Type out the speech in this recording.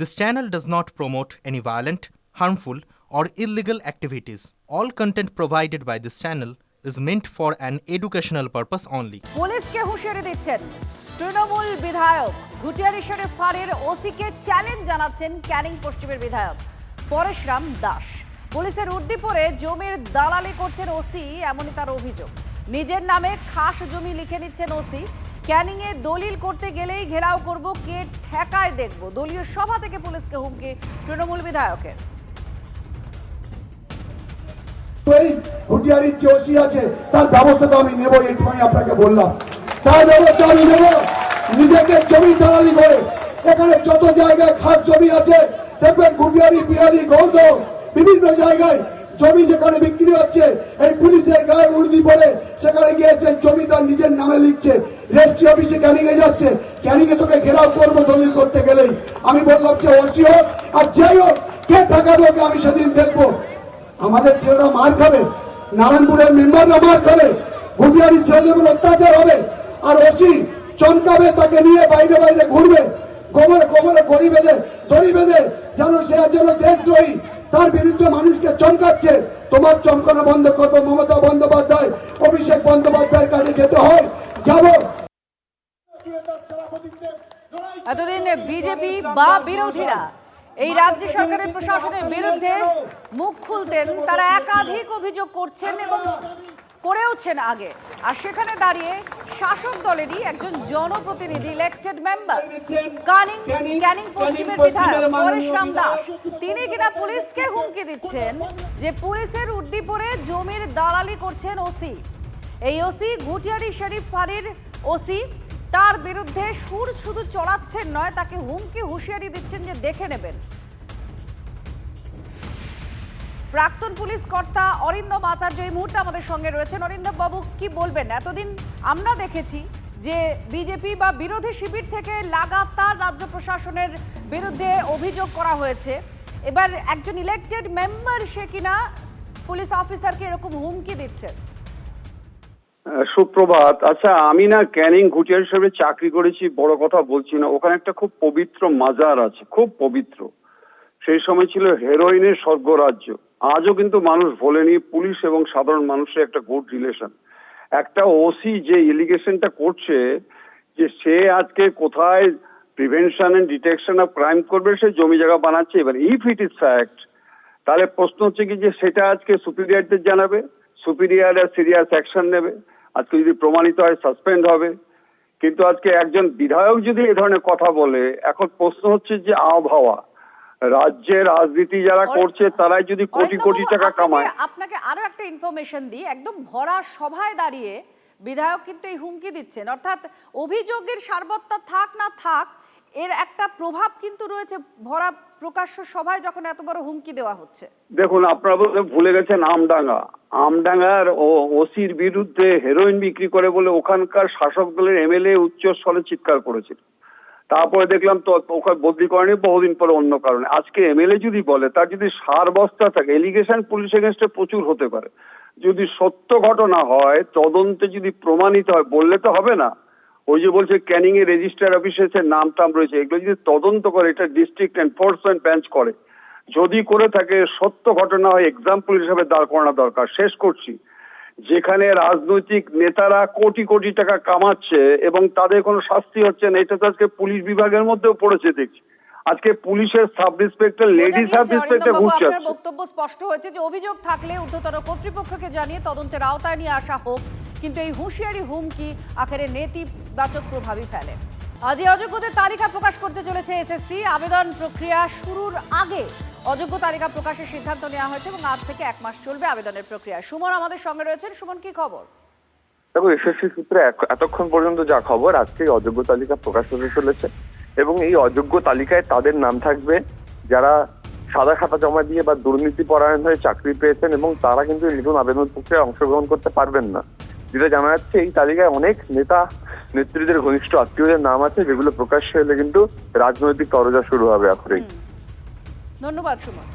This channel does not promote any violent, harmful, or illegal activities. All content provided by this channel is meant for an educational purpose only. পুলিশকে হুঁশিয়ারি দিচ্ছেন তৃণমূল বিধায়ক। ঘুটিয়ারি শরীফ ফাঁড়ির ওসিকে challenge জানাচ্ছেন ক্যানিং পশ্চিমের বিধায়ক পরেশরাম দাস। পুলিশের উর্দি পরে জমির দালালি করছেন ওসি, এমনই তার অভিযোগ। নিজের নামে খাস জমি লিখে নিচ্ছেন ওসি। ক্যানিংয়ে দলিল করতে গেলেই ঘেরাও করব, কে ঠেকায় দেখব। দলীয় সভা থেকে পুলিশকে হুমকি তৃণমূল বিধায়কের। এই ঘুটিয়ারির যে ওসি আছে তার ব্যবস্থা তো আমি নেব, এইটুকুই আপনাকে বললাম। তার ব্যবস্থা আমি নেব। নিজেকে জমি দালালি করে এখানে যত জায়গায় খাস জমি আছে দেখবেন, ঘুটিয়ারি, বিহারি, গৌদ বিভিন্ন জায়গায় জমি যেখানে বিক্রি হচ্ছে, এই পুলিশের গায়ে উর্দি পরে সেখানে গিয়েছে জমিদার নিজের নামে লিখছে। রেজিস্ট্রি অফিসে ক্যানিং এ যাচ্ছে, ক্যানিং এ তোকে ঘেরাও করবো দলিল করতে গেলেই। আমি বললাম যে ওসি হোক আর যাই হোক, কে ঠেকাবে ওকে আমি সেদিন দেখবো। আমাদের ছেলেরা মার খাবে, নারায়ণপুরের মেম্বাররা মার খাবে, ঘুটিয়ারির ছেলেদের অত্যাচার হবে, আর ওসি চমকাবে, তাকে নিয়ে বাইরে বাইরে ঘুরবে, কোমরে কোমরে দড়ি বেঁধে যেন সে যেন দেশদ্রোহী, তার বিরুদ্ধে মানুষকে চমকাচ্ছে। তোমার চমকানো বন্ধ করবো। মমতা বন্দ্যোপাধ্যায়, অভিষেক বন্দ্যোপাধ্যায়ের কাছে যেতে হয়, যাব। এতদিন বিজেপি বা বিরোধীরা এই রাজ্য সরকারের প্রশাসনের বিরুদ্ধে মুখ খুলতেন, তারা একাধিক অভিযোগ করছেন এবং করেওছেন আগে। আর সেখানে দাঁড়িয়ে শাসক দলেরই একজন জনপ্রতিনিধি, ইলেক্টেড মেম্বার, ক্যানিং পশ্চিমের বিধায়ক পরেশরাম দাস, তিনি কিনা পুলিশকে হুমকি দিচ্ছেন যে পুলিশের উর্দি পরে জমির দালালি করছেন ওসি। এই ওসি ঘুটিয়ারি শরীফ ফাঁড়ির ওসি, তার বিরুদ্ধে সুর শুধু চড়াচ্ছেন নয়, তাকে হুমকি হুঁশিয়ারি দিচ্ছেন যে দেখে নেবেন। প্রাক্তন পুলিশ কর্তা অরিন্দম আচার্য এই মুহূর্তে আমাদের সঙ্গে রয়েছেন। অরিন্দম বাবু, কি বলবেন? এতদিন আমরা দেখেছি যে বিজেপি বা বিরোধী শিবির থেকে লাগাতার রাজ্য প্রশাসনের বিরুদ্ধে অভিযোগ করা হয়েছে। এবার একজন ইলেক্টেড মেম্বার সে কিনা পুলিশ অফিসারকে এরকম হুমকি দিচ্ছেন। সুপ্রভাত। আচ্ছা, আমি না ক্যানিং ঘুটিয়ারি হিসেবে চাকরি করেছি, বড় কথা বলছি না। ওখানে একটা খুব পবিত্র মাজার আছে, খুব পবিত্র। সেই সময় ছিল হেরোইনের স্বর্গরাজ্য। আজও কিন্তু মানুষ ভোলেনি। পুলিশ এবং সাধারণ মানুষের একটা গুড রিলেশন। একটা ওসি যে এলিগেশনটা করছে যে সে আজকে কোথায় prevention and detection of crime করবে, সে জমি জায়গা বানাচ্ছে। এবার ইফ ইট ইজ ফ্যাক্ট, তাহলে প্রশ্ন হচ্ছে কি যে সেটা আজকে সুপিরিয়রদের জানাবে, সুপিরিয়ররা সিরিয়াস অ্যাকশন নেবে। আজকে যদি প্রমাণিত হয় সাসপেন্ড হবে। কিন্তু আজকে একজন বিধায়ক যদি এ ধরনের কথা বলে, এখন প্রশ্ন হচ্ছে যে আবহাওয়া রাজ্যের রাজনীতি যারা করছে তারাই যদি কোটি কোটি টাকা কামায়। আপনাকে আরো একটা ইনফরমেশন দিই, একদম ভরা সভায় দাঁড়িয়ে বিধায়ক কিন্তু এই হুমকি দিচ্ছেন। অর্থাৎ অভিযোগের সারবত্তা থাক না থাক, এর একটা প্রভাব কিন্তু রয়েছে ভরা প্রকাশ্য সভায় যখন এত বড় হুমকি দেওয়া হচ্ছে। দেখুন, আপনারা ভুলে গেছেন আমডাঙ্গার ওসির বিরুদ্ধে হেরোইন বিক্রি করে বলে ওখানকার শাসক দলের এমএলএ উচ্চস্বরে চিৎকার করেছিল। তারপরে দেখলাম তো ওখানে বদলি করেনি বহুদিন পরে অন্য কারণে। আজকে এমএলএ যদি বলে, তার যদি সার বস্তা থাকে, এলিগেশন পুলিশ এগেনস্টে প্রচুর হতে পারে। যদি সত্য ঘটনা হয়, তদন্তে যদি প্রমাণিত হয়, বললে তো হবে না। ওই যে বলছে ক্যানিং এর রেজিস্ট্রার অফিসে নাম টাম রয়েছে, এগুলো যদি তদন্ত করে, এটা ডিস্ট্রিক্ট এনফোর্সমেন্ট বেঞ্চ করে, যদি করে থাকে সত্য ঘটনা হয়, এক্সাম্পল হিসাবে দাঁড় করানো দরকার। শেষ করছি, যেখানে রাজনৈতিক নেতারা কোটি কোটি টাকা কামাচ্ছে এবং তাদের কোনো শাস্তি হচ্ছে না, এটা তো আজকে পুলিশ বিভাগের মধ্যেও পড়েছে দেখছি। আজকে পুলিশের sub inspector, lady sub inspector ঘুরছে। আপনার বক্তব্য স্পষ্ট হয়েছে যে অভিযোগ থাকলে ঊর্ধ্বতন কর্তৃপক্ষকে জানিয়ে তদন্তের আওতায় নিয়ে আসা হোক, কিন্তু এই হুঁশিয়ারি হুমকি আখেরে নেতিবাচক প্রভাবই ফেলে। আজ অযোগ্যদের তালিকা প্রকাশ করতে চলেছে এসএসসি। আবেদন প্রক্রিয়া শুরুর আগে অযোগ্য তালিকা প্রকাশের সিদ্ধান্ত নেওয়া হয়েছে এবং আজ থেকে 1 মাস চলবে আবেদনের প্রক্রিয়া। সুমন আমাদের সঙ্গে রয়েছেন। সুমন, কি খবর? দেখো, এসএসসি সূত্রে এতক্ষণ পর্যন্ত যা খবর, আজকে অযোগ্য তালিকা প্রকাশ হতে চলেছে এবং এই অযোগ্য তালিকায় তাদের নাম থাকবে যারা সাদা খাতা জমা দিয়ে বা দুর্নীতি পরায়ণ হয়ে চাকরি পেয়েছেন এবং তারা কিন্তু নতুন আবেদন প্রক্রিয়ায় অংশগ্রহণ করতে পারবেন না। যেটা জানা যাচ্ছে, এই তালিকায় অনেক নেতা নেত্রীদের ঘনিষ্ঠ আত্মীয়দের নাম আছে, যেগুলো প্রকাশ্যে এলে কিন্তু রাজনৈতিক তরজা শুরু হবে। আখরেই ধন্যবাদ সুমন।